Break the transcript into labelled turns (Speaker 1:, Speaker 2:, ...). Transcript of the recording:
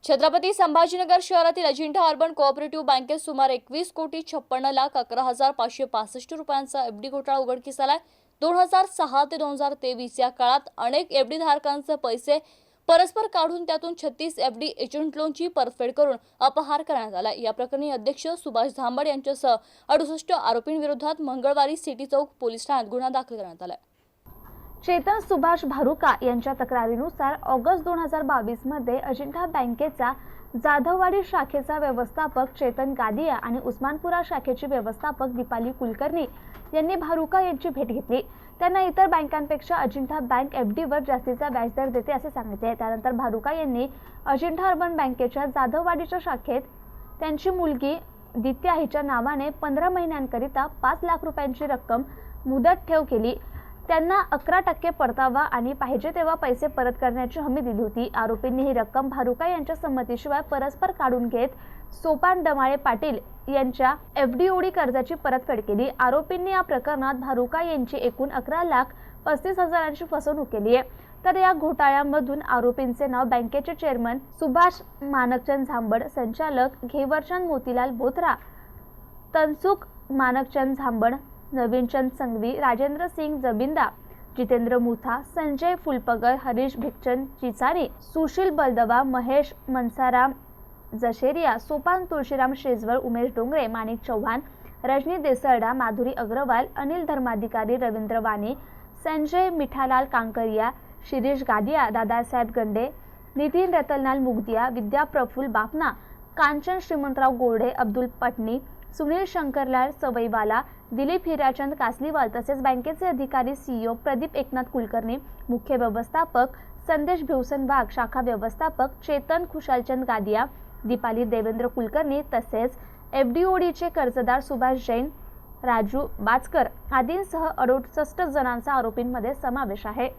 Speaker 1: छत्रपती संभाजीनगर शहरातील Ajanta urban cooperative बँकेत सुमारे 21,56,11,565 रुपयांचा एफडी घोटाळा उघडकीस आलाय। 2006 ते 2023 या काळात अनेक एफडी धारकांचे पैसे परस्पर काढून त्यातून 36 एफडी एजंट लोनची परतफेड करून अपहार करण्यात आला। या प्रकरणी अध्यक्ष सुभाष झांबड यांच्यासह 68 आरोपींविरोधात मंगळवारी सिटी चौक पोलीस ठाण्यात गुन्हा दाखल करण्यात आला।
Speaker 2: चेतन सुभाष भारुका यांच्या तक्रारीनुसार ऑगस्ट 2022 मध्ये अजिंठा बँकेचा जाधववाडी शाखेचा व्यवस्थापक चेतन गादिया आणि उस्मानपुरा शाखेची व्यवस्थापक दीपाली कुलकर्णी यांनी भारुका यांची भेट घेतली। त्यांना इतर बँकांपेक्षा अजिंठा बँक एफडीवर जास्तीचा व्याजदर देते असे सांगितले। त्यानंतर भारुका यांनी अजिंठा अर्बन बँकेच्या जाधववाडीच्या शाखेत त्यांची मुलगी दित्या हिच्या नावाने 15 महिन्यांकरिता 5 लाख रुपयांची रक्कम मुदत ठेव केली। त्यांना 11% परतावा आणि पाहिजे तेव्हा पैसे परत करण्याची हमी दिली होती। आरोपींनी ही रक्कम भारुका यांच्या संमतीशिवाय परस्पर काढून घेत सोपान डमाळे पाटील यांच्या एफडीओडी कर्जाची परतफेड केली। आरोपींनी या प्रकरणात भारुका यांची एकूण 11,35,000ची फसवणूक केली आहे। तर या घोटाळ्यामधून आरोपींचे नाव बँकेचे चेअरमन सुभाष मानकचंद झांबड, संचालक घेवर्चंद मोतीलाल बोथरा, तनसुख मानकचंद झांबड, नवीनचंद संघवी, राजेंद्र सिंग जबिंदा, जितेंद्र मुथा, संजय फुलपगर, हरीश भिकचंद चिचारी, सुशील बलदवा, महेश मनसाराम जशेरिया, सोपान तुळशीराम शेजवळ, उमेश डोंगरे, माणिक चौहान, रजनी देसरडा, माधुरी अग्रवाल, अनिल धर्माधिकारी, रवींद्र वाने, संजय मिठालाल कांकरिया, शिरीष गादिया, दादासाहेब गंडे, नितीन रतनलाल मुगदिया, विद्या प्रफुल्ल बापना, कांचन श्रीमंतराव गोरडे, अब्दुल पटनी, सुनील शंकरलाल सवईवाला, दिलीप हिराचंद कासलीवाल तसेच बँकेचे अधिकारी सीईओ प्रदीप एकनाथ कुलकर्णी, मुख्य व्यवस्थापक संदेश भिवसन वाघ, शाखा व्यवस्थापक चेतन खुशालचंद गादिया, दीपाली देवेंद्र कुलकर्णी तसेच एफडीओडीचे कर्जदार सुभाष जैन, राजू बाचकर आदींसह 68 जणांचा आरोपींमध्ये समावेश आहे।